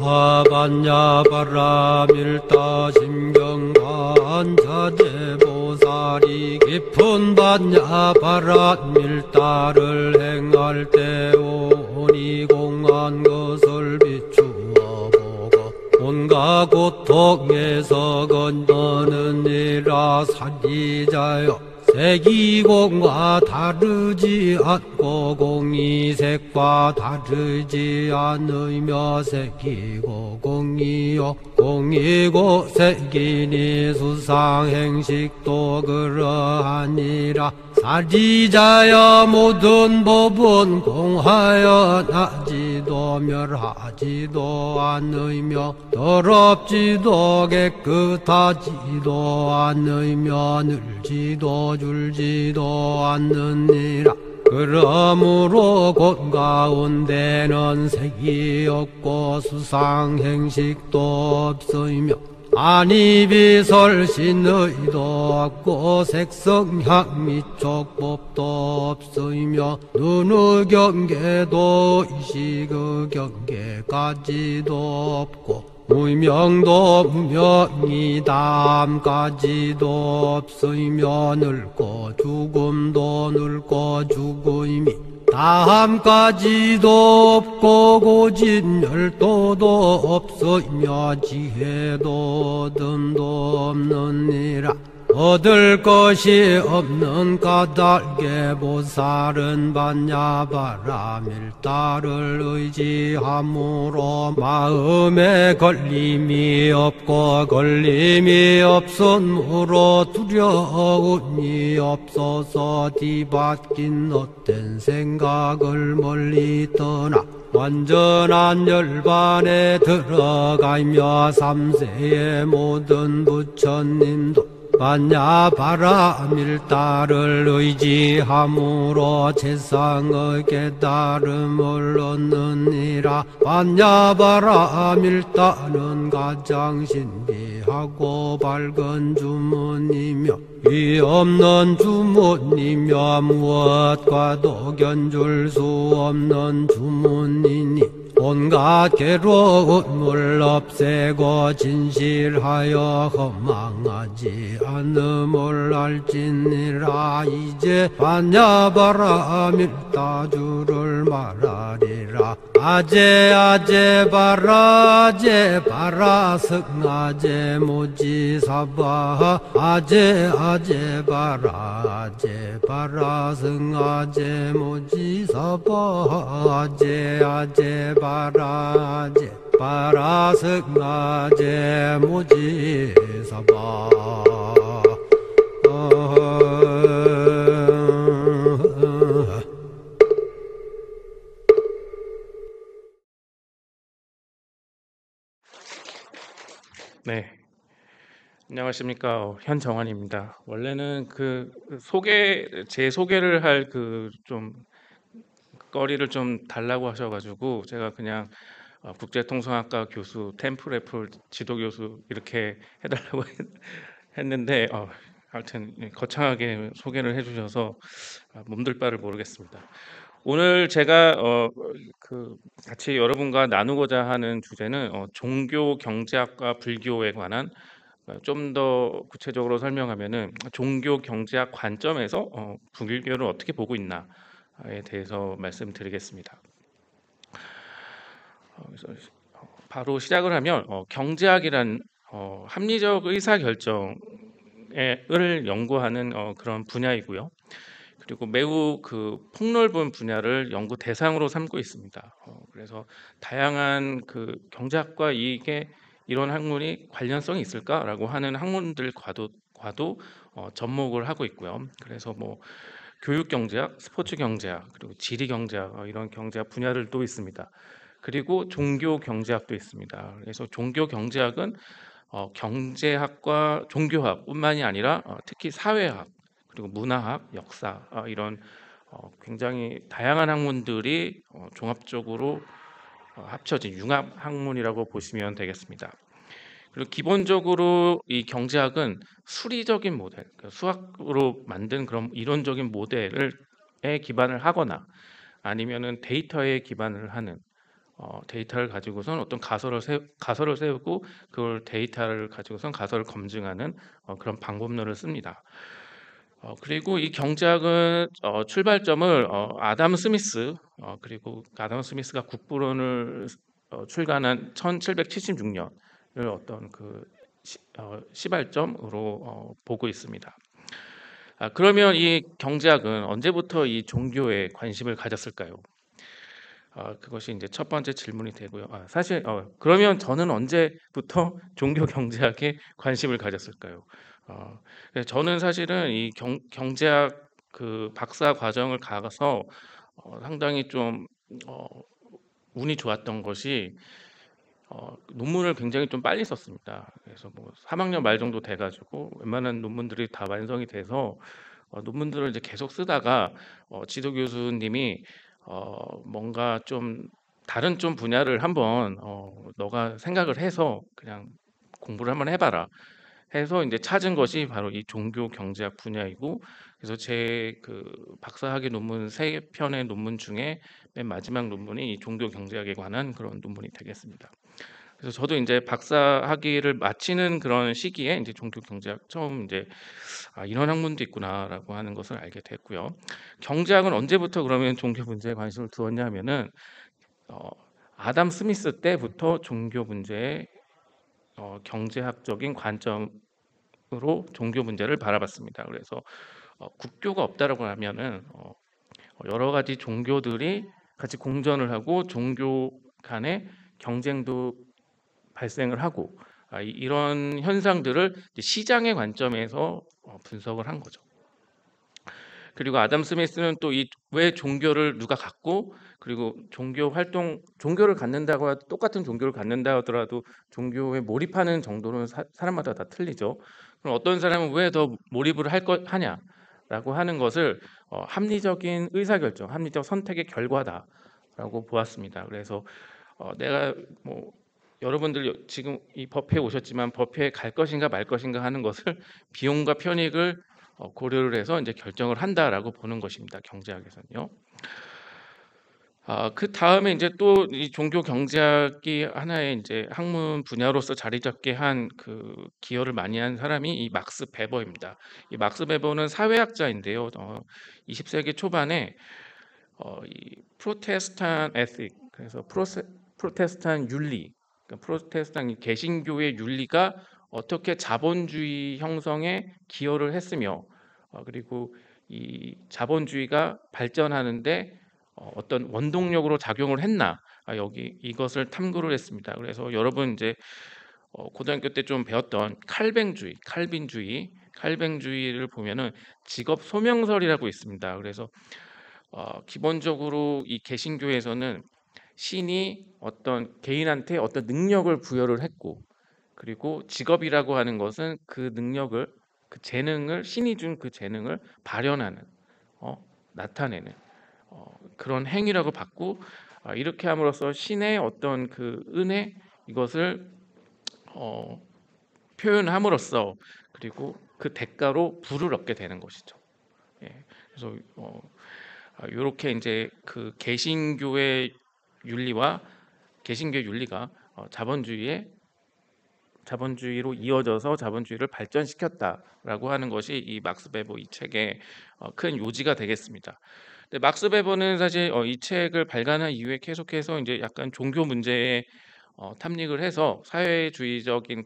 하반야 바라밀다 심경관자재보살이 깊은 반야 바라밀다를 행할 때 오니 공한 것을 비추어 보고 온갖 고통에서 건너느니라. 사기자여 색이공과 다르지 않고 공이색과 다르지 않으며 색이고 공이요 공이고 색이니 수상행식도 그러하니라. 사지자여 모든 법은 공하여 나지도 멸하지도 않으며 더럽지도 깨끗하지도 않으며 늘지도 줄지도 않느니라. 그러므로 곳 가운데는 색이 없고 수상행식도 없으며 안이비설신의도 없고 색성향미 촉법도 없으며 눈의 경계도 의식의 경계까지도 없고 무명도 무명이 담까지도 없으며 늙고 죽음도 늙고 죽음이 다함까지도 없고 고진열도도 없으며 지혜도 얻음도 없느니라. 얻을 것이 없는 까닭에 보살은 반야바라밀다를 의지함으로 마음에 걸림이 없고 걸림이 없으므로 두려움이 없어서 뒤바뀐 헛된 생각을 멀리 떠나 완전한 열반에 들어가며 삼세의 모든 부처님도 반야바라밀다를 의지함으로 세상의 깨달음을 얻느니라. 반야바라밀다는 가장 신비하고 밝은 주문이며 위없는 주문이며 무엇과도 견줄 수 없는 주문이니 온갖 괴로움을 없애고 진실하여 허망하지 않음을 알지니라. 이제 반야바라밀다주를 말하리라. 아제 아제 바라 아제 바라 승아제 모지사바 아제 아제 바라 아제 바라 승아제 모지사바 아제 아제 바라 아제 바라 승아제 모지사바. 네, 안녕하십니까. 현정환입니다. 원래는 제 소개를 할 좀 거리를 좀 달라고 하셔가지고 제가 그냥 국제통상학과 교수, 템플애플 지도교수 이렇게 해달라고 했는데 하여튼 거창하게 소개를 해주셔서 몸둘 바를 모르겠습니다. 오늘 제가 같이 여러분과 나누고자 하는 주제는 종교 경제학과 불교에 관한 좀 더 구체적으로 설명하면은 종교 경제학 관점에서 불교를 어떻게 보고 있나에 대해서 말씀드리겠습니다. 그래서 바로 시작을 하면 경제학이란 합리적 의사결정을 연구하는 그런 분야이고요. 그리고 매우 폭넓은 분야를 연구 대상으로 삼고 있습니다. 그래서 다양한 경제학과 이게 이런 학문이 관련성이 있을까라고 하는 학문들과도 접목을 하고 있고요. 그래서 교육 경제학, 스포츠 경제학, 그리고 지리 경제학 이런 경제학 분야들도 있습니다. 그리고 종교 경제학도 있습니다. 그래서 종교 경제학은 경제학과 종교학뿐만이 아니라 특히 사회학, 그리고 문화학, 역사 이런 굉장히 다양한 학문들이 종합적으로 합쳐진 융합 학문이라고 보시면 되겠습니다. 그리고 기본적으로 이 경제학은 수리적인 모델, 수학으로 만든 그런 이론적인 모델에 기반을 하거나 아니면은 데이터에 기반을 하는 데이터를 가지고선 어떤 가설을 세우고 그걸 데이터를 가지고선 가설을 검증하는 그런 방법론을 씁니다. 그리고 이 경제학은 출발점을 아담 스미스 그리고 아담 스미스가 국부론을 출간한 1776년을 어떤 그 시발점으로 보고 있습니다. 그러면 이 경제학은 언제부터 이 종교에 관심을 가졌을까요? 그것이 이제 첫 번째 질문이 되고요. 사실 그러면 저는 언제부터 종교 경제학에 관심을 가졌을까요? 그래서 저는 사실은 이 경제학 그 박사 과정을 가서 상당히 좀 운이 좋았던 것이 논문을 굉장히 좀 빨리 썼습니다. 그래서 뭐 3학년 말 정도 돼가지고 웬만한 논문들이 다 완성이 돼서 논문들을 이제 계속 쓰다가 지도 교수님이 뭔가 좀 다른 좀 분야를 한번 너가 생각을 해서 그냥 공부를 한번 해봐라 해서 이제 찾은 것이 바로 이 종교 경제학 분야이고, 그래서 제 그 박사학위 논문 3편의 논문 중에 맨 마지막 논문이 이 종교 경제학에 관한 그런 논문이 되겠습니다. 그래서 저도 이제 박사 학위를 마치는 그런 시기에 이제 종교 경제학 처음 이제 이런 학문도 있구나라고 하는 것을 알게 됐고요. 경제학은 언제부터 그러면 종교 문제에 관심을 두었냐 하면은 어, 아담 스미스 때부터 종교 문제에 경제학적인 관점으로 종교 문제를 바라봤습니다. 그래서 국교가 없다라고 하면은 여러 가지 종교들이 같이 공존을 하고 종교 간의 경쟁도 발생을 하고 이런 현상들을 시장의 관점에서 분석을 한 거죠. 그리고 아담 스미스는 또 이 왜 종교를 누가 갖고, 그리고 종교를 갖는다고 똑같은 종교를 갖는다 하더라도 종교에 몰입하는 정도는 사람마다 다 틀리죠. 그럼 어떤 사람은 왜 더 몰입을 하냐라고 하는 것을 합리적인 의사결정, 합리적 선택의 결과다라고 보았습니다. 그래서 내가 뭐 여러분들 지금 이 법회에 오셨지만 법회에 갈 것인가 말 것인가 하는 것을 비용과 편익을 고려를 해서 이제 결정을 한다라고 보는 것입니다. 경제학에서는요. 그 다음에 이제 또 이 종교 경제학이 하나의 이제 학문 분야로서 자리 잡게 한 그 기여를 많이 한 사람이 이 막스 베버입니다. 이 막스 베버는 사회학자인데요. 20세기 초반에 이 프로테스탄 에틱, 그래서 프로테스탄 윤리, 그러니까 프로테스탄 개신교의 윤리가 어떻게 자본주의 형성에 기여를 했으며 그리고 이 자본주의가 발전하는데 어떤 원동력으로 작용을 했나, 여기 이것을 탐구를 했습니다. 그래서 여러분 이제 고등학교 때 좀 배웠던 칼뱅주의를 보면은 직업 소명설이라고 있습니다. 그래서 기본적으로 이 개신교에서는 신이 어떤 개인한테 어떤 능력을 부여를 했고, 그리고 직업이라고 하는 것은 그 능력을, 그 재능을, 신이 준 그 재능을 발현하는, 나타내는 그런 행위라고 봤고, 이렇게 함으로써 신의 어떤 그 은혜, 이것을 표현함으로써 그리고 그 대가로 부를 얻게 되는 것이죠. 예. 그래서 이렇게 이제 그 개신교의 윤리가 자본주의로 이어져서 자본주의를 발전시켰다라고 하는 것이 이 막스 베버 이 책의 큰 요지가 되겠습니다. 근데 막스 베버는 사실 이 책을 발간한 이후에 계속해서 이제 약간 종교 문제에 탐닉을 해서 사회학적인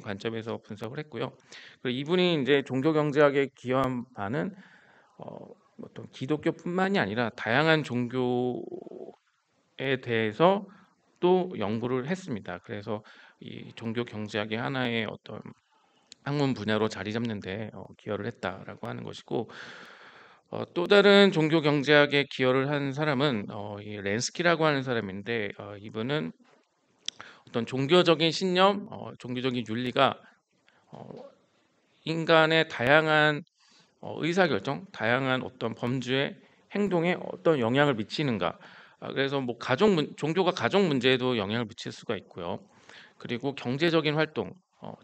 관점에서 분석을 했고요. 그리고 이분이 이제 종교 경제학에 기여한 바는 어떤 기독교뿐만이 아니라 다양한 종교에 대해서 또 연구를 했습니다. 그래서 이 종교 경제학의 하나의 어떤 학문 분야로 자리 잡는데 기여를 했다라고 하는 것이고, 또 다른 종교 경제학에 기여를 한 사람은 이 렌스키라고 하는 사람인데, 이분은 어떤 종교적인 신념, 종교적인 윤리가 인간의 다양한 의사결정, 다양한 어떤 범주의 행동에 어떤 영향을 미치는가. 그래서 뭐 종교가 가족 문제에도 영향을 미칠 수가 있고요. 그리고 경제적인 활동,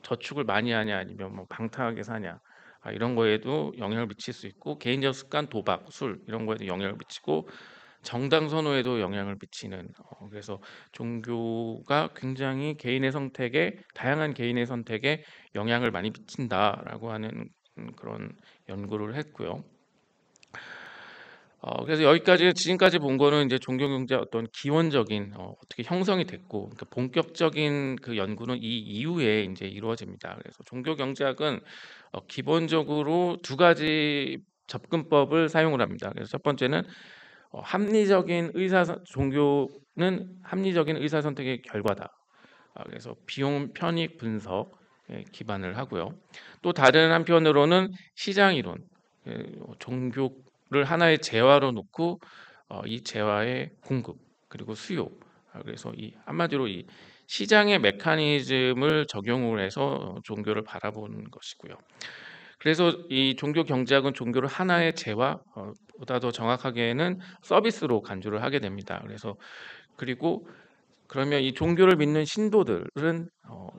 저축을 많이 하냐 아니면 뭐 방탕하게 사냐, 이런 거에도 영향을 미칠 수 있고, 개인적 습관, 도박, 술 이런 거에도 영향을 미치고, 정당 선호에도 영향을 미치는 그래서 종교가 굉장히 개인의 선택에 다양한 개인의 선택에 영향을 많이 미친다라고 하는 그런 연구를 했고요. 그래서 여기까지 지금까지 본 거는 이제 종교 경제 어떤 기원적인 어떻게 형성이 됐고 그러니까 본격적인 그 연구는 이 이후에 이제 이루어집니다. 그래서 종교 경제학은 기본적으로 두 가지 접근법을 사용을 합니다. 그래서 첫 번째는 합리적인 종교는 합리적인 의사 선택의 결과다. 그래서 비용 편익 분석에 기반을 하고요. 또 다른 한편으로는 시장 이론, 종교를 하나의 재화로 놓고 이 재화의 공급 그리고 수요, 그래서 이 한마디로 이 시장의 메커니즘을 적용을 해서 종교를 바라보는 것이고요. 그래서 이 종교 경제학은 종교를 하나의 재화, 보다 더 정확하게는 서비스로 간주를 하게 됩니다. 그래서 그리고 그러면 이 종교를 믿는 신도들은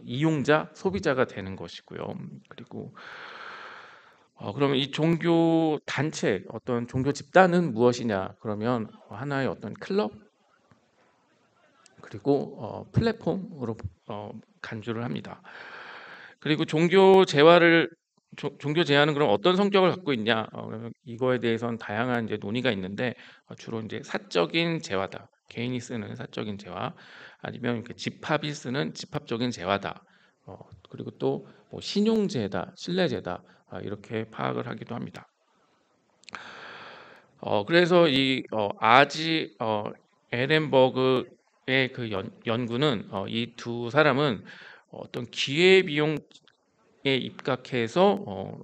이용자, 소비자가 되는 것이고요. 그리고 그러면 이 종교 단체, 어떤 종교 집단은 무엇이냐? 그러면 하나의 어떤 클럽 그리고 플랫폼으로 간주를 합니다. 그리고 종교 제한은 그럼 어떤 성격을 갖고 있냐? 그러면 이거에 대해서는 다양한 이제 논의가 있는데 주로 이제 사적인 재화다. 개인이 쓰는 사적인 재화, 아니면 집합이 쓰는 집합적인 재화다. 그리고 또 뭐 신용제다, 신뢰제다 이렇게 파악을 하기도 합니다. 그래서 이 아지 에렌버그의 그 연구는 이 두 사람은 어떤 기회비용에 입각해서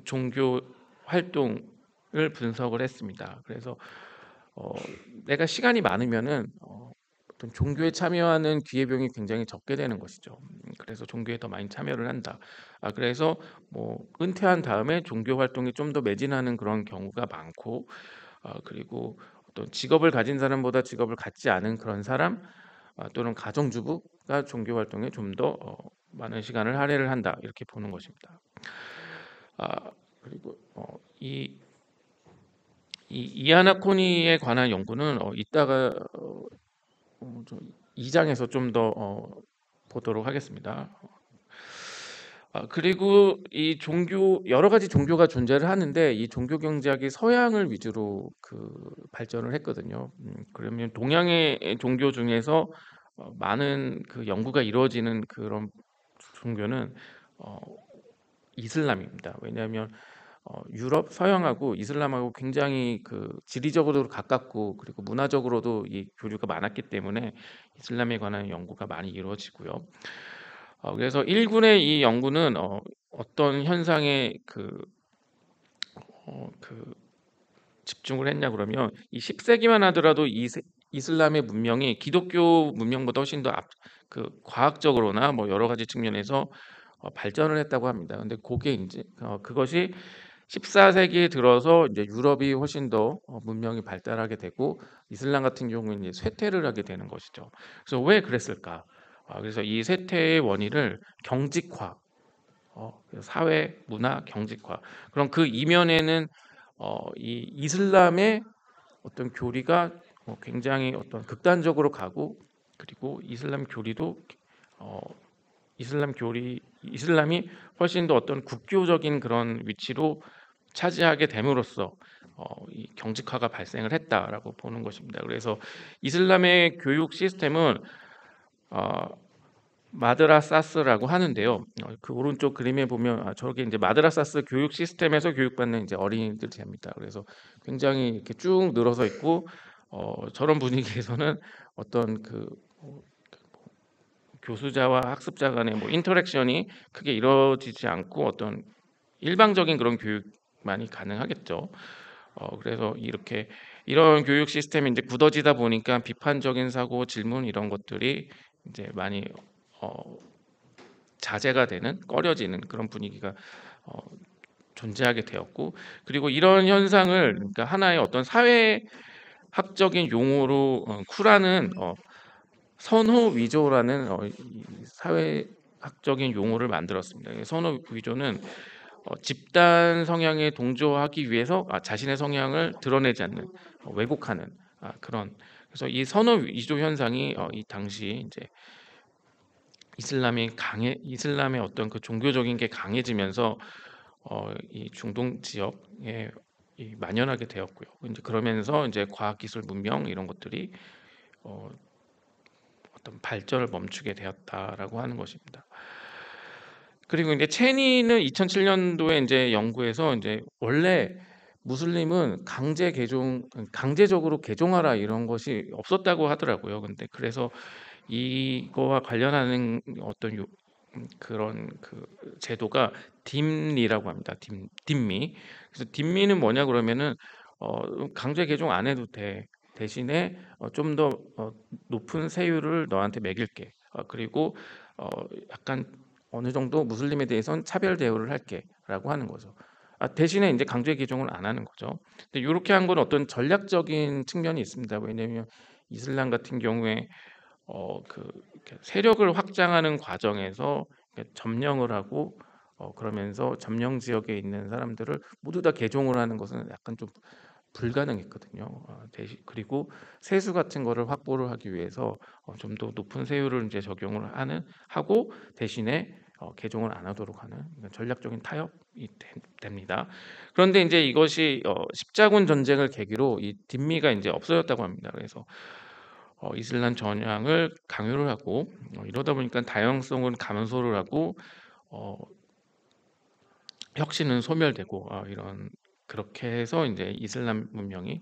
종교 활동을 분석을 했습니다. 그래서 내가 시간이 많으면은 어떤 종교에 참여하는 기회비용이 굉장히 적게 되는 것이죠. 그래서 종교에 더 많이 참여를 한다. 그래서 뭐 은퇴한 다음에 종교 활동이 좀 더 매진하는 그런 경우가 많고, 그리고 어떤 직업을 가진 사람보다 직업을 갖지 않은 그런 사람, 또는 가정주부가 종교 활동에 좀 더 많은 시간을 할애를 한다 이렇게 보는 것입니다. 그리고 이 이아나코니에 관한 연구는 이따가 2장에서 좀 더 보도록 하겠습니다. 그리고 이 여러 가지 종교가 존재를 하는데 이 종교 경제학이 서양을 위주로 발전을 했거든요. 그러면 동양의 종교 중에서 많은 그 연구가 이루어지는 그런 종교는 이슬람입니다. 왜냐하면 유럽 서양하고 이슬람하고 굉장히 지리적으로도 가깝고 그리고 문화적으로도 이 교류가 많았기 때문에 이슬람에 관한 연구가 많이 이루어지고요. 그래서 1군의 이 연구는 어떤 현상에 집중을 했냐 그러면 이 10세기만 하더라도 이슬람의 문명이 기독교 문명보다 훨씬 더 과학적으로나 뭐 여러 가지 측면에서 발전을 했다고 합니다. 근데 그게 이제 그것이 14세기에 들어서 이제 유럽이 훨씬 더 문명이 발달하게 되고 이슬람 같은 경우는 이제 쇠퇴를 하게 되는 것이죠. 그래서 왜 그랬을까? 그래서 이 쇠퇴의 원인을 경직화, 사회, 문화, 경직화. 그럼 그 이면에는 이 이슬람의 어떤 교리가 굉장히 어떤 극단적으로 가고 그리고 이슬람이 훨씬 더 어떤 국교적인 그런 위치로 차지하게 됨으로써 이 경직화가 발생을 했다라고 보는 것입니다. 그래서 이슬람의 교육 시스템은 마드라사스라고 하는데요. 그 오른쪽 그림에 보면 저게 이제 마드라사스 교육 시스템에서 교육받는 이제 어린이들 됩니다. 그래서 굉장히 이렇게 쭉 늘어서 있고 저런 분위기에서는 어떤 교수자와 학습자 간의 뭐 인터랙션이 크게 이루어지지 않고 어떤 일방적인 그런 교육만이 가능하겠죠. 그래서 이런 교육 시스템이 이제 굳어지다 보니까 비판적인 사고, 질문 이런 것들이 이제 많이 자제가 되는, 꺼려지는 그런 분위기가 존재하게 되었고, 그리고 이런 현상을 그러니까 하나의 어떤 사회학적인 용어로 쿠라는 선호 위조라는 사회학적인 용어를 만들었습니다. 선호 위조는 집단 성향에 동조하기 위해서 자신의 성향을 드러내지 않는, 왜곡하는 그런 그래서 이 선호 위조 현상이 이 당시 이제 이슬람의 어떤 그 종교적인 게 강해지면서 이 중동 지역에 만연하게 되었고요. 이제 그러면서 이제 과학기술 문명 이런 것들이 어, 어떤 발전을 멈추게 되었다라고 하는 것입니다. 그리고 이제 체니는 2007년도에 이제 연구에서 이제 원래 무슬림은 강제적으로 개종하라 이런 것이 없었다고 하더라고요. 근데 그래서 이거와 관련하는 어떤 그런 그 제도가 딤리라고 합니다. 딤미. 그래서 딤미는 뭐냐 그러면은 강제 개종 안 해도 돼. 대신에 좀 더 높은 세율을 너한테 매길게. 그리고 약간 어느 정도 무슬림에 대해서는 차별 대우를 할게라고 하는 거죠. 대신에 이제 강제 개종을 안 하는 거죠. 근데 이렇게 한 건 어떤 전략적인 측면이 있습니다. 왜냐하면 이슬람 같은 경우에 이렇게 세력을 확장하는 과정에서 이렇게 점령을 하고 그러면서 점령 지역에 있는 사람들을 모두 다 개종을 하는 것은 약간 좀 불가능했거든요. 대신 그리고 세수 같은 거를 확보를 하기 위해서 좀 더 높은 세율을 이제 적용을 하고 대신에 개종을 안 하도록 하는 전략적인 타협이 됩니다. 그런데 이제 이것이 십자군 전쟁을 계기로 이 딘미가 이제 없어졌다고 합니다. 그래서 이슬람 전향을 강요를 하고 이러다 보니까 다양성은 감소를 하고 어, 혁신은 소멸되고 이런 그렇게 해서 이제 이슬람 문명이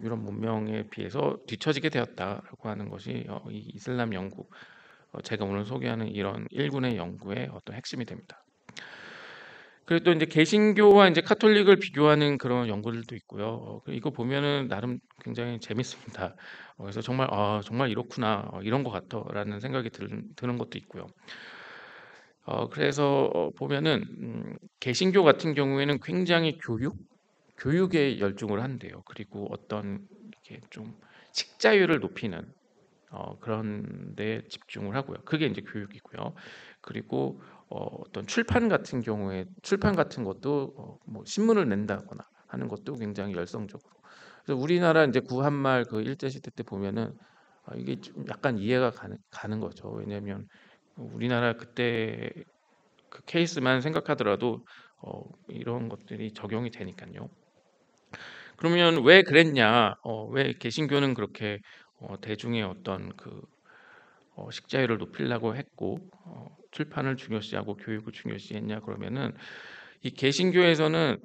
유럽 문명에 비해서 뒤처지게 되었다라고 하는 것이 이 이슬람 연구 제가 오늘 소개하는 이런 일군의 연구의 어떤 핵심이 됩니다. 그리고 또 이제 개신교와 이제 카톨릭을 비교하는 그런 연구들도 있고요. 이거 보면은 나름 굉장히 재밌습니다. 그래서 정말 이렇구나, 이런 것 같아라는 생각이 드는 것도 있고요. 그래서 보면은 개신교 같은 경우에는 굉장히 교육에 열중을 한대요. 그리고 어떤 이렇게 좀 식자율을 높이는 그런 데 집중을 하고요. 그게 이제 교육이고요. 그리고 어떤 출판 같은 것도 뭐 신문을 낸다거나 하는 것도 굉장히 열성적으로. 그래서 우리나라 이제 구한말 그 일제 시대 때 보면은 이게 좀 약간 이해가 가는 거죠. 왜냐하면 우리나라 그때 그 케이스만 생각하더라도 이런 것들이 적용이 되니까요. 그러면 왜 그랬냐? 왜 개신교는 그렇게 대중의 어떤 그 식자율을 높이려고 했고 출판을 중요시하고 교육을 중요시했냐 그러면은 이 개신교에서는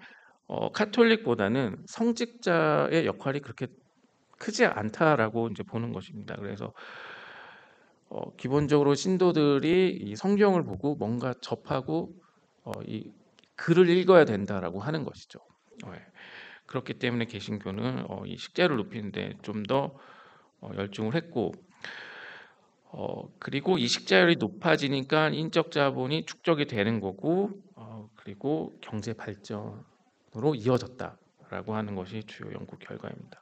카톨릭보다는 성직자의 역할이 그렇게 크지 않다라고 이제 보는 것입니다. 그래서 기본적으로 신도들이 이 성경을 보고 뭔가 접하고 이 글을 읽어야 된다라고 하는 것이죠. 예. 그렇기 때문에 개신교는 이 식자율을 높이는데 좀 더 열중을 했고 그리고 이 식자율이 높아지니까 인적 자본이 축적이 되는 거고 그리고 경제 발전으로 이어졌다라고 하는 것이 주요 연구 결과입니다.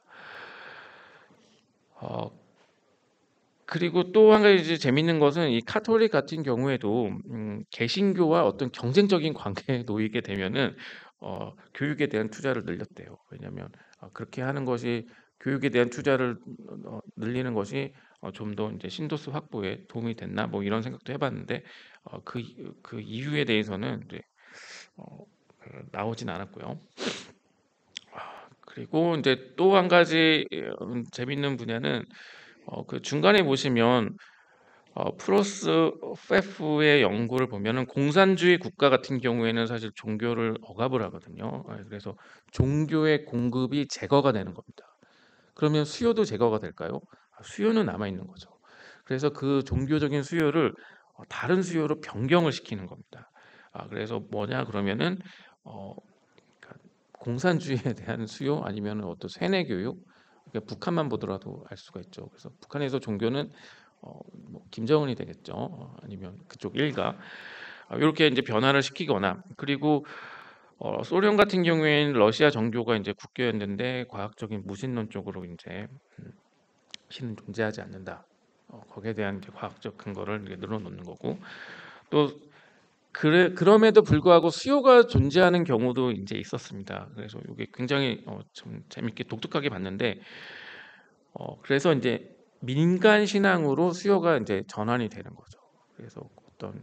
어, 그리고 또 한 가지 이제 재밌는 것은 이 카톨릭 같은 경우에도 개신교와 어떤 경쟁적인 관계에 놓이게 되면은 교육에 대한 투자를 늘렸대요. 왜냐하면 그렇게 하는 것이 교육에 대한 투자를 늘리는 것이 좀 더 이제 신도수 확보에 도움이 됐나 뭐 이런 생각도 해봤는데 그 이유에 대해서는 이제 나오진 않았고요. 그리고 이제 또 한 가지 재밌는 분야는 그 중간에 보시면 프로스 페프의 연구를 보면은 공산주의 국가 같은 경우에는 사실 종교를 억압을 하거든요. 그래서 종교의 공급이 제거가 되는 겁니다. 그러면 수요도 제거가 될까요? 수요는 남아 있는 거죠. 그래서 그 종교적인 수요를 다른 수요로 변경을 시키는 겁니다. 그래서 뭐냐 그러면은 어, 그러니까 공산주의에 대한 수요 아니면 어떤 세뇌 교육 그러니까 북한만 보더라도 알 수가 있죠. 그래서 북한에서 종교는 뭐 김정은이 되겠죠. 아니면 그쪽 일가 이렇게 이제 변화를 시키거나 그리고 소련 같은 경우에는 러시아 정교가 이제 국교였는데 과학적인 무신론 쪽으로 이제 신은 존재하지 않는다. 거기에 대한 이제 과학적 근거를 이렇게 늘어놓는 거고 또 그럼에도 불구하고 수요가 존재하는 경우도 이제 있었습니다. 그래서 이게 굉장히 좀 재밌게 독특하게 봤는데 그래서 이제 민간 신앙으로 수요가 이제 전환이 되는 거죠. 그래서 어떤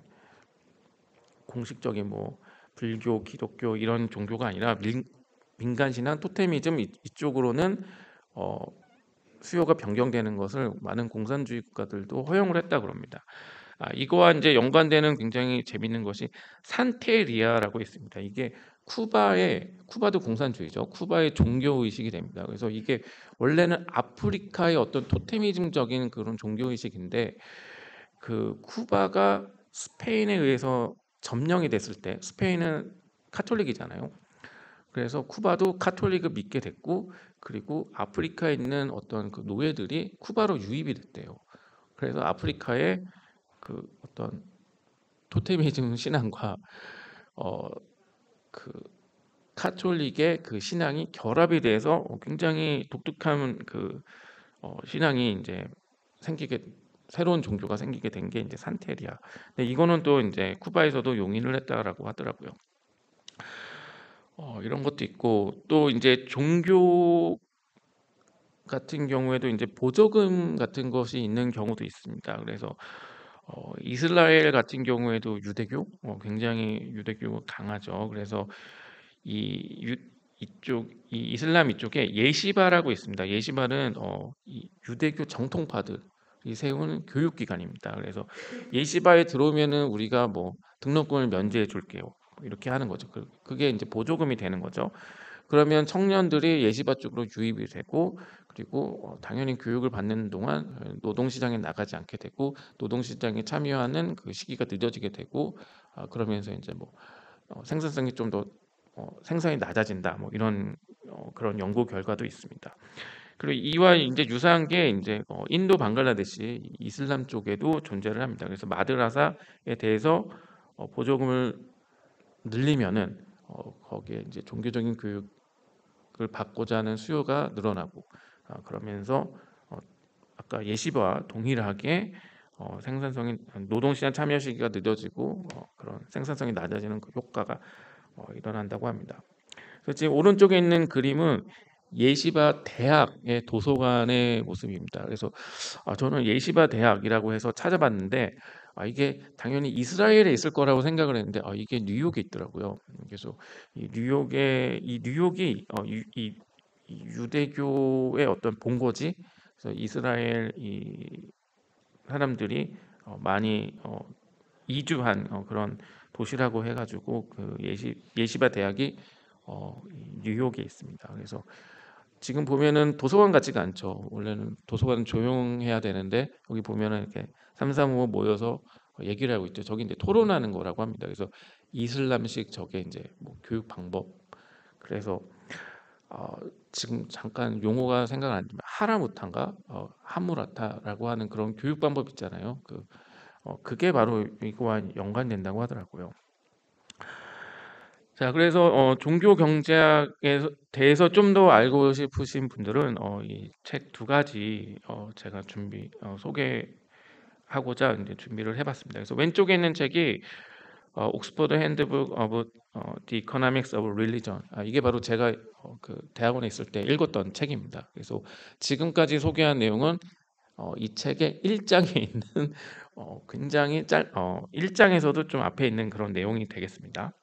공식적인 뭐 불교, 기독교 이런 종교가 아니라 민간 신앙, 토테미즘 이쪽으로는 어, 수요가 변경되는 것을 많은 공산주의 국가들도 허용을 했다 그럽니다. 이거와 이제 연관되는 굉장히 재밌는 것이 산테리아라고 있습니다. 이게 쿠바도 공산주의죠. 쿠바의 종교 의식이 됩니다. 그래서 이게 원래는 아프리카의 어떤 토테미즘적인 그런 종교 의식인데 그 쿠바가 스페인에 의해서 점령이 됐을 때 스페인은 카톨릭이잖아요. 그래서 쿠바도 카톨릭을 믿게 됐고 그리고 아프리카에 있는 어떤 그 노예들이 쿠바로 유입이 됐대요. 그래서 아프리카의 그 어떤 토테미즘 신앙과 어, 그 카톨릭의 그 신앙이 결합이 돼서 굉장히 독특한 그 신앙이 이제 생기게 새로운 종교가 생기게 된 게 이제 산테리아. 근데 이거는 또 이제 쿠바에서도 용인을 했다라고 하더라고요. 이런 것도 있고 또 이제 종교 같은 경우에도 이제 보조금 같은 것이 있는 경우도 있습니다. 그래서 이스라엘 같은 경우에도 유대교 굉장히 유대교가 강하죠. 그래서 이쪽 이 이슬람 이쪽에 예시바라고 있습니다. 예시바는 이 유대교 정통파들이 세운 교육기관입니다. 그래서 예시바에 들어오면은 우리가 뭐 등록금을 면제해 줄게요. 이렇게 하는 거죠. 그게 이제 보조금이 되는 거죠. 그러면 청년들이 예시바 쪽으로 유입이 되고 그리고 당연히 교육을 받는 동안 노동시장에 나가지 않게 되고 노동시장에 참여하는 그 시기가 늦어지게 되고 그러면서 이제 뭐 생산성이 좀 더 생산이 낮아진다 뭐 이런 그런 연구 결과도 있습니다. 그리고 이와 이제 유사한 게 이제 인도 방글라데시 이슬람 쪽에도 존재를 합니다. 그래서 마드라사에 대해서 보조금을 늘리면은 거기에 이제 종교적인 교육을 받고자 하는 수요가 늘어나고 그러면서 아까 예시와 동일하게 생산성이 노동시장 참여 시기가 늦어지고 그런 생산성이 낮아지는 그 효과가 일어난다고 합니다. 그래서 지금 오른쪽에 있는 그림은 예시바 대학의 도서관의 모습입니다. 그래서 저는 예시바 대학이라고 해서 찾아봤는데 이게 당연히 이스라엘에 있을 거라고 생각을 했는데 이게 뉴욕에 있더라고요. 그래서 이 뉴욕이 이 유대교의 어떤 본거지, 그래서 이스라엘 이 사람들이 많이 이주한 그런 도시라고 해가지고 그 예시바 대학이 뉴욕에 있습니다. 그래서 지금 보면은 도서관 같지가 않죠. 원래는 도서관은 조용해야 되는데 여기 보면은 이렇게 삼삼오오 모여서 얘기를 하고 있죠. 저기 이제 토론하는 거라고 합니다. 그래서 이슬람식 저게 이제 뭐 교육 방법. 그래서 지금 잠깐 용어가 생각 안 나지만 하라무타인가 하무라타라고 하는 그런 교육 방법 있잖아요. 그게 바로 이거와 연관된다고 하더라고요. 자, 그래서 종교 경제학에 대해서 좀 더 알고 싶으신 분들은 이 책 두 가지 제가 소개하고자 이제 준비를 해봤습니다. 그래서 왼쪽에 있는 책이 옥스퍼드 핸드북 오브 The Economics of Religion. 이게 바로 제가 그 대학원에 있을 때 읽었던 책입니다. 그래서 지금까지 소개한 내용은 이 책의 1장에 있는 굉장히 1장에서도 좀 앞에 있는 그런 내용이 되겠습니다.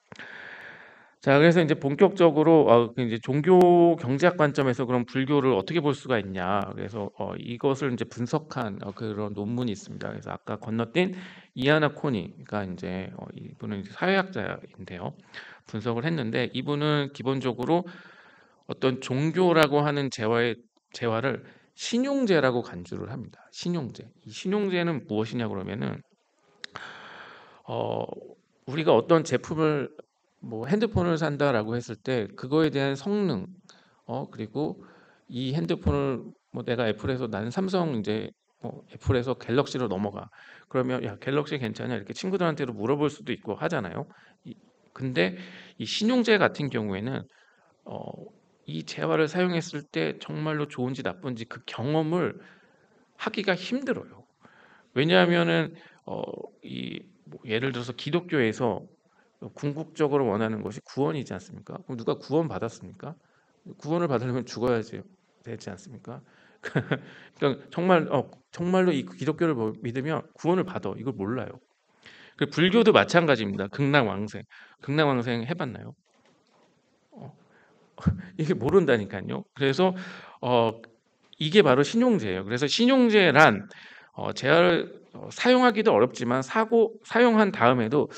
자, 그래서 이제 본격적으로 이제 종교 경제학 관점에서 그럼 불교를 어떻게 볼 수가 있냐. 그래서 이것을 이제 분석한 그런 논문이 있습니다. 그래서 아까 건너뛴 이아나 코니가 이제 이분은 이제 사회학자인데요. 분석을 했는데 이분은 기본적으로 어떤 종교라고 하는 재화를 신용제라고 간주를 합니다. 신용제. 이 신용제는 무엇이냐 그러면은 어, 우리가 어떤 제품을 뭐 핸드폰을 산다라고 했을 때 그거에 대한 성능 그리고 이 핸드폰을 뭐 내가 애플에서 나는 삼성 이제 애플에서 갤럭시로 넘어가 그러면 야 갤럭시 괜찮냐 이렇게 친구들한테도 물어볼 수도 있고 하잖아요. 근데 이 신용제 같은 경우에는 어, 이 재화를 사용했을 때 정말로 좋은지 나쁜지 그 경험을 하기가 힘들어요. 왜냐하면은 뭐 예를 들어서 기독교에서 궁극적으로 원하는 것이 구원이지 않습니까? 그럼 누가 구원 받았습니까? 구원을 받으려면 죽어야지 되지 않습니까? 그러니까 정말로 이 기독교를 믿으면 구원을 받아. 이걸 몰라요. 그 불교도 마찬가지입니다. 극락왕생. 극락왕생 해봤나요? 어, 이게 모른다니까요. 그래서 어, 이게 바로 신용제예요. 그래서 신용제란 재활 사용하기도 어렵지만 사용한 다음에도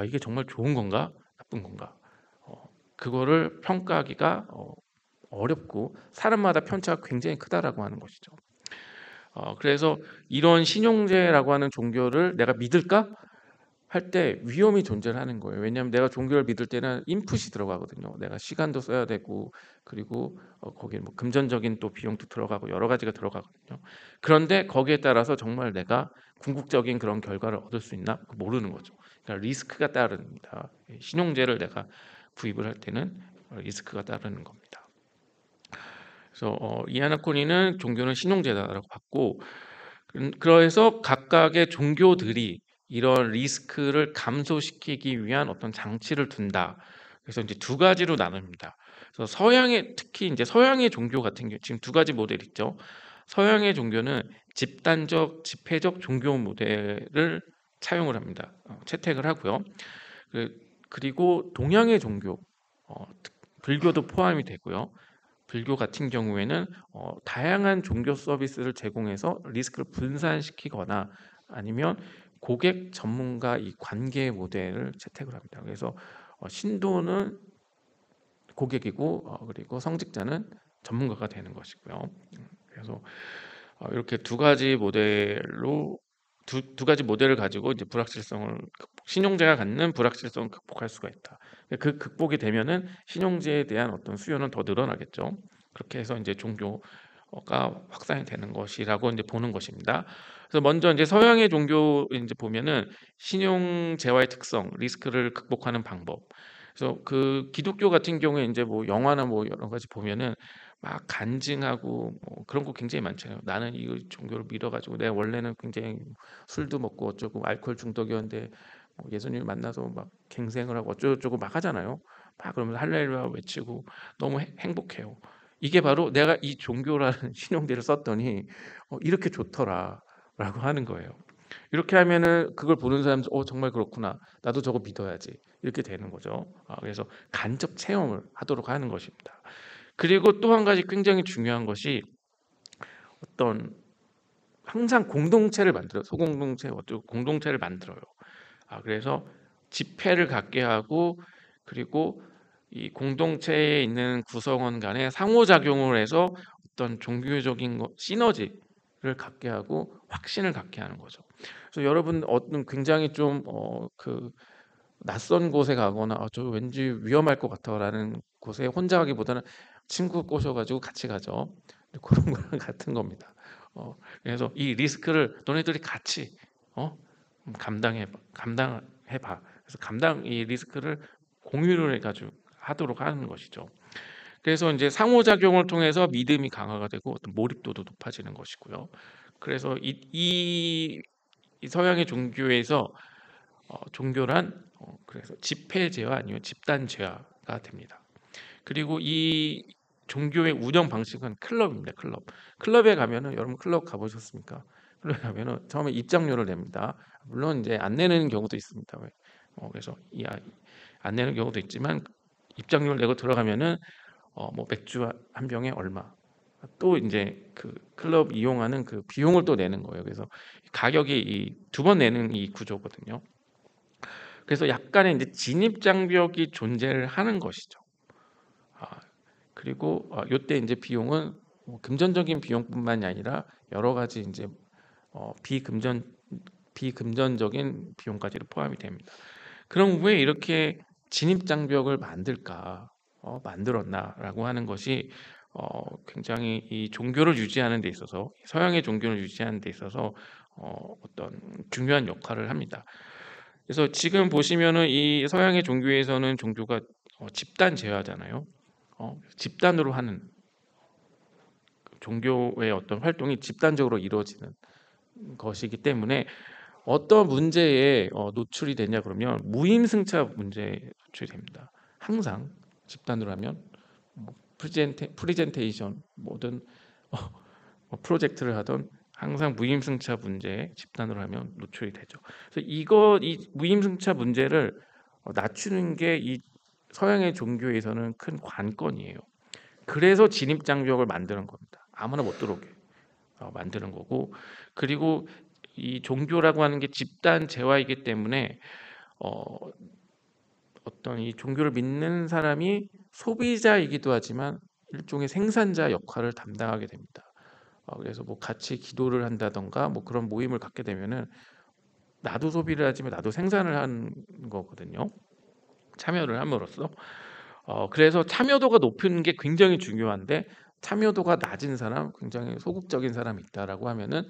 이게 정말 좋은 건가 나쁜 건가 그거를 평가하기가 어렵고 사람마다 편차가 굉장히 크다라고 하는 것이죠. 그래서 이런 신용제라고 하는 종교를 내가 믿을까 할 때 위험이 존재하는 거예요. 왜냐하면 내가 종교를 믿을 때는 인풋이 들어가거든요. 내가 시간도 써야 되고 그리고 거기에 뭐 금전적인 또 비용도 들어가고 여러 가지가 들어가거든요. 그런데 거기에 따라서 정말 내가 궁극적인 그런 결과를 얻을 수 있나 모르는 거죠. 그러니까 리스크가 따릅니다. 신용제를 내가 구입을 할 때는 리스크가 따르는 겁니다. 그래서 이하나코니는 종교는 신용제다라고 봤고, 그래서 각각의 종교들이 이런 리스크를 감소시키기 위한 어떤 장치를 둔다. 그래서 이제 두 가지로 나눕니다. 그래서 특히 이제 서양의 종교 같은 경우 지금 두 가지 모델 있죠. 서양의 종교는 집단적, 집회적 종교 모델을 차용을 합니다. 채택을 하고요. 그리고 동양의 종교, 불교도 포함이 되고요. 불교 같은 경우에는 다양한 종교 서비스를 제공해서 리스크를 분산시키거나 아니면 고객 전문가 이 관계 모델을 채택을 합니다. 그래서 신도는 고객이고 그리고 성직자는 전문가가 되는 것이고요. 그래서 이렇게 두 가지 모델을 가지고 이제 신용제가 갖는 불확실성을 극복할 수가 있다. 그 극복이 되면은 신용제에 대한 어떤 수요는 더 늘어나겠죠. 그렇게 해서 이제 종교가 확산이 되는 것이라고 이제 보는 것입니다. 그래서 먼저 이제 서양의 종교 이제 보면은 신용제와의 특성, 리스크를 극복하는 방법. 그래서 그 기독교 같은 경우에 이제 뭐 영화나 뭐 여러 가지 보면은 막 간증하고 뭐 그런 거 굉장히 많잖아요. 나는 이 종교를 믿어가지고 내가 원래는 굉장히 술도 먹고 어쩌고 알코올 중독이었는데 뭐 예수님을 만나서 막 갱생을 하고 어쩌고저쩌고 막 하잖아요. 막 그러면서 할렐루야 외치고 너무 행복해요. 이게 바로 내가 이 종교라는 신용대를 썼더니 이렇게 좋더라라고 하는 거예요. 이렇게 하면은 그걸 보는 사람들 정말 그렇구나. 나도 저거 믿어야지. 이렇게 되는 거죠. 그래서 간접 체험을 하도록 하는 것입니다. 그리고 또 한 가지 굉장히 중요한 것이 어떤 항상 공동체를 만들어요. 소공동체, 어쩌고 공동체를 만들어요. 그래서 집회를 갖게 하고 그리고 이 공동체에 있는 구성원 간에 상호작용을 해서 어떤 종교적인 시너지를 갖게 하고 확신을 갖게 하는 거죠. 그래서 여러분 어떤 굉장히 좀 낯선 곳에 가거나 저 왠지 위험할 것 같아라는 곳에 혼자 가기보다는 친구 꼬셔가지고 같이 가죠. 그런 거랑 같은 겁니다. 그래서 이 리스크를 너네들이 같이 감당해봐. 그래서 이 리스크를 공유를 해가지고 하도록 하는 것이죠. 그래서 이제 상호작용을 통해서 믿음이 강화가 되고 어떤 몰입도도 높아지는 것이고요. 그래서 이 서양의 종교에서 종교란 그래서 집회제와 아니면 집단제화가 됩니다. 그리고 이 종교의 운영 방식은 클럽입니다. 클럽에 가면은 여러분 클럽 가보셨습니까? 클럽에 가면은 처음에 입장료를 냅니다. 물론 이제 안 내는 경우도 있습니다. 그래서 안 내는 경우도 있지만 입장료를 내고 들어가면은 뭐 맥주 한 병에 얼마 또 이제 그 클럽 이용하는 그 비용을 또 내는 거예요. 그래서 가격이 두 번 내는 이 구조거든요. 그래서 약간의 이제 진입 장벽이 존재를 하는 것이죠. 그리고 요때 이제 비용은 뭐 금전적인 비용뿐만이 아니라 여러 가지 이제 비금전적인 비용까지도 포함이 됩니다. 그럼 왜 이렇게 진입 장벽을 만들었나라고 하는 것이 굉장히 이 종교를 유지하는 데 있어서 서양의 종교를 유지하는 데 있어서 어떤 중요한 역할을 합니다. 그래서 지금 보시면은 이 서양의 종교에서는 종교가 집단 제화잖아요. 집단으로 하는 종교의 어떤 활동이 집단적으로 이루어지는 것이기 때문에 어떤 문제에 노출이 되냐 그러면 무임승차 문제에 노출이 됩니다. 항상 집단으로 하면 뭐 프리젠테이션 뭐든 프로젝트를 하던 항상 무임승차 문제에 집단으로 하면 노출이 되죠. 그래서 이 무임승차 문제를 낮추는 게 이 서양의 종교에서는 큰 관건이에요. 그래서 진입장벽을 만드는 겁니다. 아무나 못 들어오게 만드는 거고, 그리고 이 종교라고 하는 게 집단 재화이기 때문에 어, 어떤 이 종교를 믿는 사람이 소비자이기도 하지만 일종의 생산자 역할을 담당하게 됩니다. 그래서 뭐 같이 기도를 한다던가 뭐 그런 모임을 갖게 되면은 나도 소비를 하지만 나도 생산을 하는 거거든요. 참여를 함으로써. 그래서 참여도가 높은 게 굉장히 중요한데, 참여도가 낮은 사람, 굉장히 소극적인 사람이 있다라고 하면은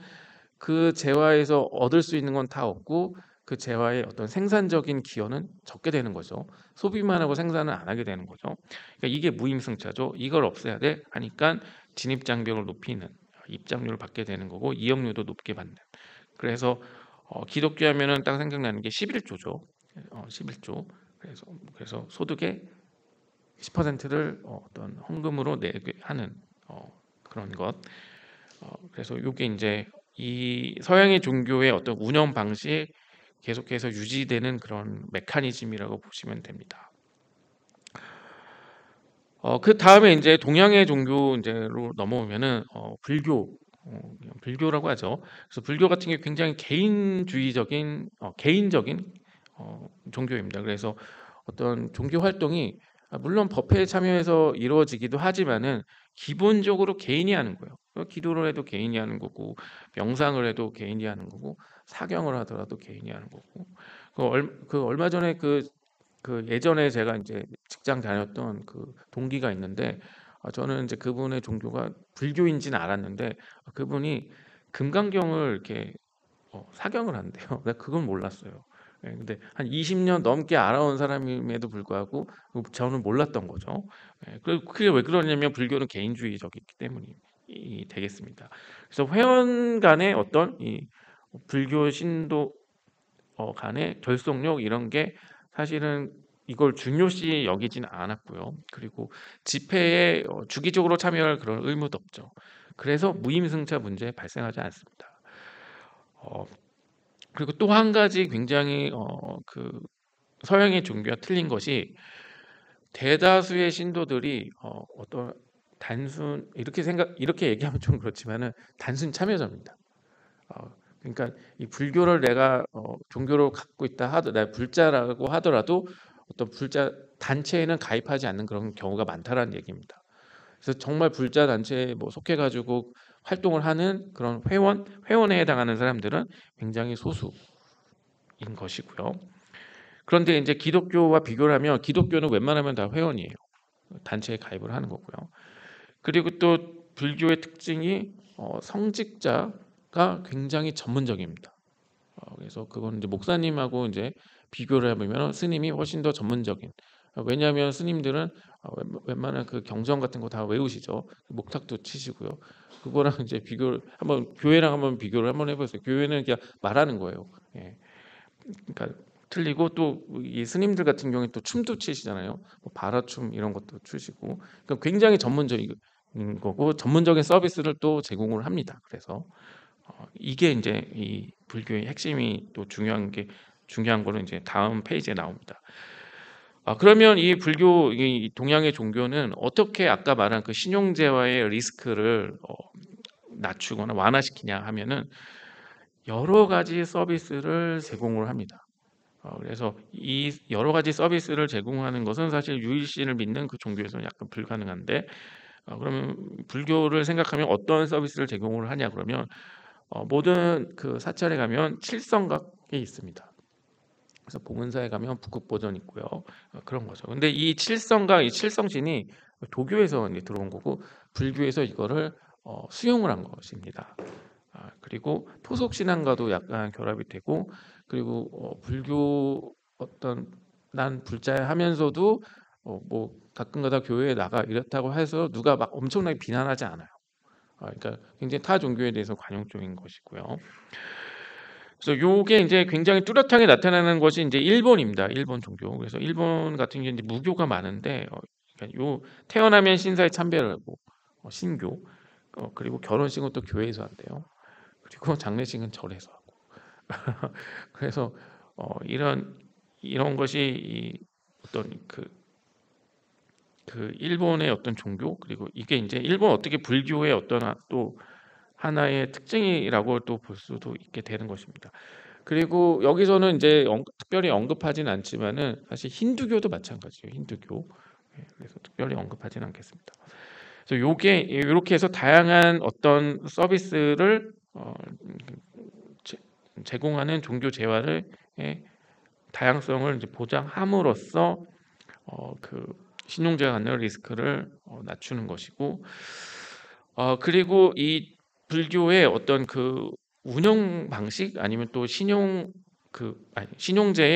그 재화에서 얻을 수 있는 건 다 얻고 그 재화의 어떤 생산적인 기여는 적게 되는 거죠. 소비만 하고 생산을 안 하게 되는 거죠. 그러니까 이게 무임승차죠. 이걸 없애야 돼 하니까 진입장벽을 높이는, 입장료를 받게 되는 거고 이용료도 높게 받는. 그래서 기독교 하면은 딱 생각나는 게 11조죠. 11조. 그래서 소득의 10%를 어떤 헌금으로 내게 하는 그런 것. 그래서 이게 이제 이 서양의 종교의 어떤 운영 방식 계속해서 유지되는 그런 메커니즘이라고 보시면 됩니다. 그 다음에 이제 동양의 종교 이제로 넘어오면은 불교라고 하죠. 그래서 불교 같은 게 굉장히 개인주의적인 개인적인 종교입니다. 그래서 어떤 종교 활동이 물론 법회에 참여해서 이루어지기도 하지만은 기본적으로 개인이 하는 거예요. 기도를 해도 개인이 하는 거고, 명상을 해도 개인이 하는 거고, 사경을 하더라도 개인이 하는 거고. 그 얼마 전에 그 예전에 제가 이제 직장 다녔던 그 동기가 있는데, 저는 이제 그분의 종교가 불교인지는 알았는데 그분이 금강경을 이렇게 사경을 한대요. 내가 그건 몰랐어요. 근데 한 20년 넘게 알아온 사람임에도 불구하고 저는 몰랐던 거죠. 그게 왜 그러냐면 불교는 개인주의적이기 때문이 되겠습니다. 그래서 회원 간의 어떤 이 불교 신도 간의 결속력 이런 게 사실은 이걸 중요시 여기지는 않았고요. 그리고 집회에 주기적으로 참여할 그런 의무도 없죠. 그래서 무임승차 문제 발생하지 않습니다. 어, 그리고 또 한 가지 굉장히 그 서양의 종교와 틀린 것이 대다수의 신도들이 어떤 이렇게 얘기하면 좀 그렇지만은 단순 참여자입니다. 그러니까 이 불교를 내가 종교로 갖고 있다 내가 불자라고 하더라도 어떤 불자 단체에는 가입하지 않는 그런 경우가 많다라는 얘기입니다. 그래서 정말 불자 단체에 뭐 속해가지고 활동을 하는 그런 회원에 해당하는 사람들은 굉장히 소수인 것이고요. 그런데 이제 기독교와 비교를 하면 기독교는 웬만하면 다 회원이에요. 단체에 가입을 하는 거고요. 그리고 또 불교의 특징이 성직자가 굉장히 전문적입니다. 그래서 그건 이제 목사님하고 이제 비교를 해보면 스님이 훨씬 더 전문적인. 왜냐하면 스님들은 웬만한 그 경전 같은 거 다 외우시죠. 목탁도 치시고요. 그거랑 이제 교회랑 한번 비교를 한번 해보세요. 교회는 그냥 말하는 거예요. 예. 그러니까 틀리고 또 이 스님들 같은 경우에 또 춤도 추시잖아요. 뭐 바라춤 이런 것도 추시고. 그러니까 굉장히 전문적인 거고 전문적인 서비스를 또 제공을 합니다. 그래서 이게 이제 이 불교의 핵심이 또 중요한 거는 이제 다음 페이지에 나옵니다. 그러면 이 불교 이 동양의 종교는 어떻게 아까 말한 그 신용재와의 리스크를 낮추거나 완화시키냐 하면은 여러 가지 서비스를 제공을 합니다. 그래서 이 여러 가지 서비스를 제공하는 것은 사실 유일신을 믿는 그 종교에서는 약간 불가능한데, 그러면 불교를 생각하면 어떤 서비스를 제공을 하냐 그러면 모든 그 사찰에 가면 칠성각이 있습니다. 그래서 봉은사에 가면 북극보전 있고요. 그런 거죠. 근데 이 칠성각, 이 칠성신이 도교에서 이제 들어온 거고 불교에서 이거를 수용을 한 것입니다. 그리고 토속 신앙과도 약간 결합이 되고, 그리고 불교 어떤 난 불자야 하면서도 뭐 가끔가다 교회에 나가 이렇다고 해서 누가 막 엄청나게 비난하지 않아요. 그러니까 굉장히 타 종교에 대해서 관용적인 것이고요. 그래서 요게 이제 굉장히 뚜렷하게 나타나는 것이 이제 일본입니다. 일본 종교. 그래서 일본 같은 경우는 이제 무교가 많은데, 그러니까 요 태어나면 신사에 참배를 하고 신교. 그리고 결혼식은 또 교회에서 한대요. 그리고 장례식은 절에서 하고. 그래서 이런 것이 어떤 그 일본의 어떤 종교, 그리고 이게 이제 일본 어떻게 불교의 어떤 또 하나의 특징이라고 또 볼 수도 있게 되는 것입니다. 그리고 여기서는 이제 특별히 언급하진 않지만은 사실 힌두교도 마찬가지예요. 힌두교. 그래서 특별히 언급하진 않겠습니다. 그래서 요게 이렇게 해서 다양한 어떤 서비스를 제공하는 종교 재화를 다양성을 이제 보장함으로써 그 신용자가 갖는 리스크를 낮추는 것이고, 그리고 이 불교의 어떤 그 운영 방식, 아니면 또 신용제의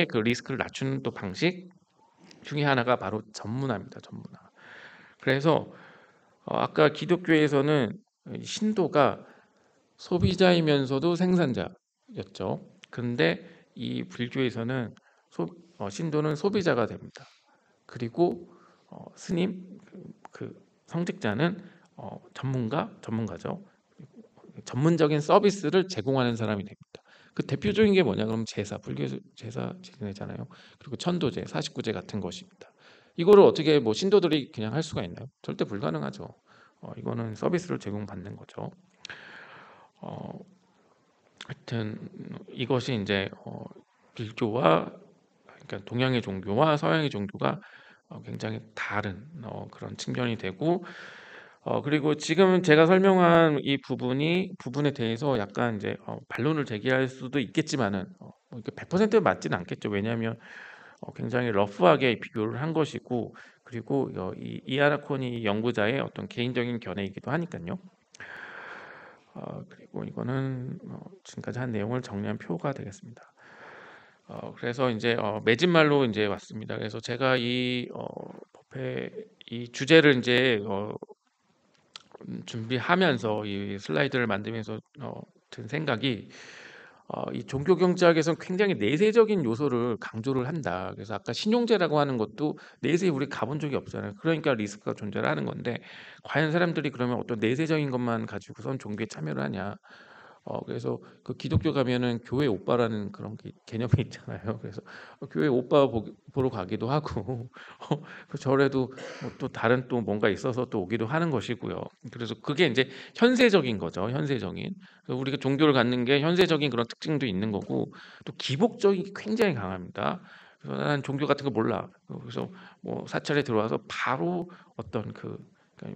그 리스크를 낮추는 또 방식 중에 하나가 바로 전문화입니다. 전문화. 그래서 아까 기독교에서는 신도가 소비자이면서도 생산자였죠. 그런데 이 불교에서는 신도는 소비자가 됩니다. 그리고 스님, 성직자는 전문가죠. 전문적인 서비스를 제공하는 사람이 됩니다. 그 대표적인 게 뭐냐 그러면 불교에서 제사 지내잖아요. 그리고 천도제, 49제 같은 것입니다. 이거를 어떻게 뭐 신도들이 그냥 할 수가 있나요? 절대 불가능하죠. 이거는 서비스를 제공받는 거죠. 하여튼 이것이 이제 불교와, 그러니까 동양의 종교와 서양의 종교가 굉장히 다른 그런 측면이 되고, 그리고 지금 제가 설명한 이 부분에 대해서 약간 이제 반론을 제기할 수도 있겠지만은 뭐 이게 100% 맞지는 않겠죠. 왜냐하면 굉장히 러프하게 비교를 한 것이고, 그리고 이 이아라코니 연구자의 어떤 개인적인 견해이기도 하니까요. 그리고 이거는 지금까지 한 내용을 정리한 표가 되겠습니다. 그래서 이제 매진말로 이제 왔습니다. 그래서 제가 이 법회 이 주제를 이제 준비하면서 이 슬라이드를 만들면서 든 생각이, 이 종교 경제학에서는 굉장히 내세적인 요소를 강조를 한다. 그래서 아까 신용제라고 하는 것도 내세에 우리 가본 적이 없잖아요. 그러니까 리스크가 존재를 하는 건데, 과연 사람들이 그러면 어떤 내세적인 것만 가지고선 종교에 참여를 하냐? 그래서 그 기독교 가면은 교회 오빠라는 그런 개념이 있잖아요. 그래서 교회 오빠 보러 가기도 하고, 그 절에도 뭐또 다른 또 뭔가 있어서 또 오기도 하는 것이고요. 그래서 그게 이제 현세적인 거죠. 현세적인. 그래서 우리가 종교를 갖는 게 현세적인 그런 특징도 있는 거고, 또 기복적이 굉장히 강합니다. 그래서 나는 종교 같은 거 몰라. 그래서 뭐 사찰에 들어와서 바로 어떤 그러니까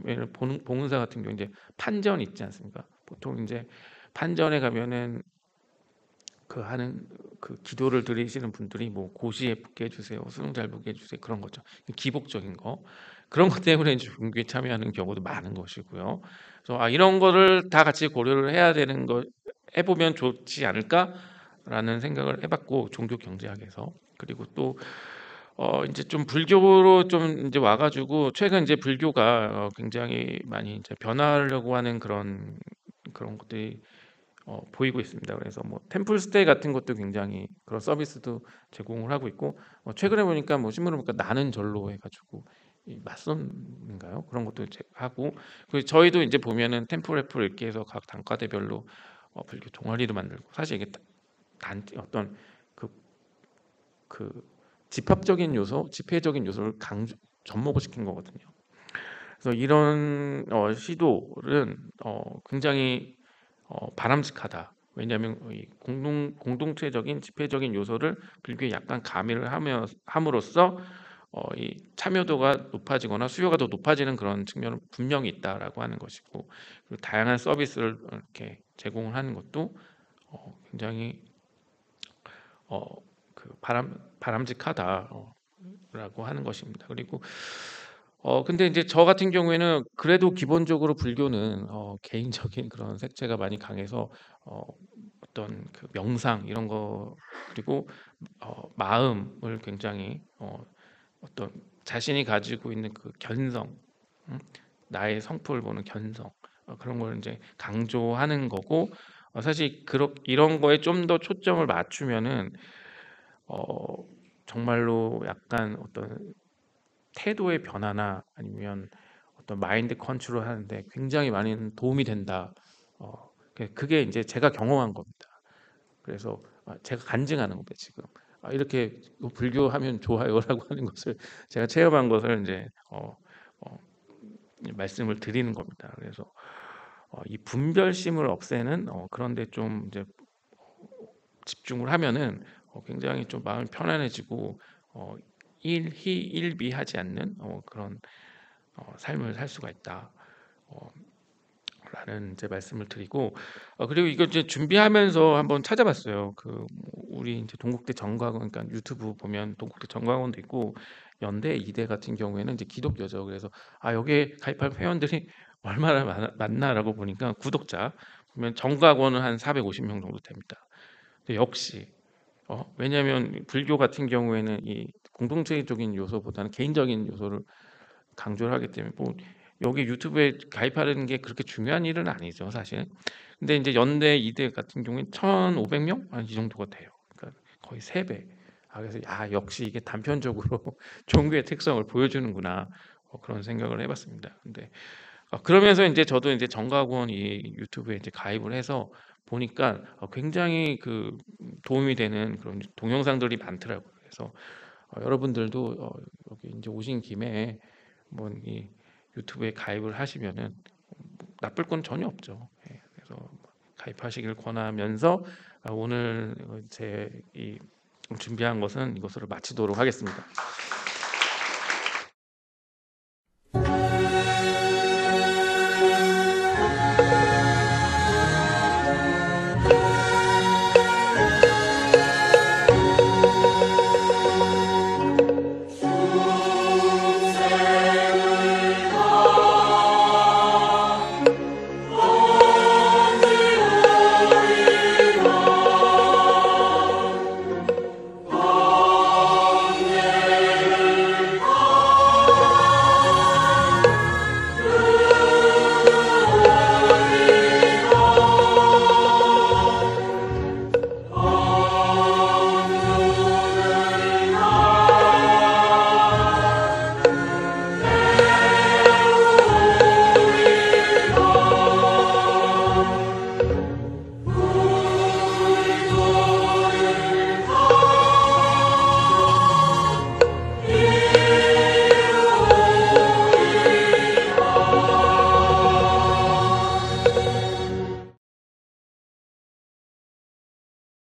예를 봉은사 같은 경우 이제 판전 있지 않습니까? 보통 이제 판전에 가면은 하는 기도를 드리시는 분들이 뭐 고시에 붙게 해주세요, 수능 잘 보게 해주세요, 그런 거죠. 기복적인 거, 그런 것 때문에 이제 종교에 참여하는 경우도 많은 것이고요. 그래서 이런 거를 다 같이 고려를 해야 되는 거 해보면 좋지 않을까라는 생각을 해봤고, 종교 경제학에서. 그리고 또 이제 좀 불교로 좀 이제 와가지고 최근 이제 불교가 굉장히 많이 이제 변화하려고 하는 그런 것들이 보이고 있습니다. 그래서 뭐 템플 스테이 같은 것도 굉장히 그런 서비스도 제공을 하고 있고, 최근에 보니까 뭐 신문을 보니까 나는 절로 해가지고 이 맞선인가요? 그런 것도 하고, 그리고 저희도 이제 보면은 템플 애플 이렇게 해서 각 단과대별로 불교 동아리도 만들고, 사실 이게 어떤 그, 그 집합적인 요소, 집회적인 요소를 접목을 시킨 거거든요. 그래서 이런 시도는 굉장히 바람직하다. 왜냐하면 이 공동체적인 집회적인 요소를 불교에 약간 가미를 함으로써 이 참여도가 높아지거나 수요가 더 높아지는 그런 측면은 분명히 있다라고 하는 것이고, 그리고 다양한 서비스를 이렇게 제공을 하는 것도 굉장히 바람직하다라고 하는 것입니다. 그리고 근데 이제 저 같은 경우에는 그래도 기본적으로 불교는 개인적인 그런 색채가 많이 강해서 어떤 그 명상 이런 거, 그리고 마음을 굉장히 어떤 자신이 가지고 있는 그 견성, 음? 나의 성품을 보는 견성, 그런 걸 이제 강조하는 거고, 사실 이런 거에 좀 더 초점을 맞추면은 어, 정말로 약간 어떤 태도의 변화나 아니면 어떤 마인드 컨트롤 하는데 굉장히 많은 도움이 된다. 그게 이제 제가 경험한 겁니다. 그래서 제가 간증하는 겁니다. 지금 이렇게 불교하면 좋아요라고 하는 것을 제가 체험한 것을 이제 말씀을 드리는 겁니다. 그래서 이 분별심을 없애는 그런데 좀 이제 집중을 하면은 굉장히 좀 마음이 편안해지고 일희일비하지 않는 그런 삶을 살 수가 있다. 라는 이제 말씀을 드리고 그리고 이거 이제 준비하면서 한번 찾아봤어요. 우리 이제 동국대 정과원 그러니까 유튜브 보면 동국대 정과원도 있고 연대 이대 같은 경우에는 이제 기독교죠. 그래서 여기에 가입할 회원들이 얼마나 많나라고 보니까 구독자 보면 정과원은 한 450명 정도 됩니다. 근데 역시 왜냐하면 불교 같은 경우에는 이 공동체적인 요소보다는 개인적인 요소를 강조를 하기 때문에 뭐 여기 유튜브에 가입하는 게 그렇게 중요한 일은 아니죠, 사실. 근데 이제 연대 이대 같은 경우는 1,500명 이 정도가 돼요. 그러니까 거의 3배. 그래서 역시 이게 단편적으로 종교의 특성을 보여주는구나 그런 생각을 해봤습니다. 근데 그러면서 이제 저도 이제 정각원 이 유튜브에 이제 가입을 해서 보니까 굉장히 도움이 되는 그런 동영상들이 많더라고요. 그래서 여러분들도 여기 이제 오신 김에 한번 이 유튜브에 가입을 하시면은 나쁠 건 전혀 없죠. 그래서 가입하시길 권하면서 오늘 제 이 준비한 것은 이것으로 마치도록 하겠습니다.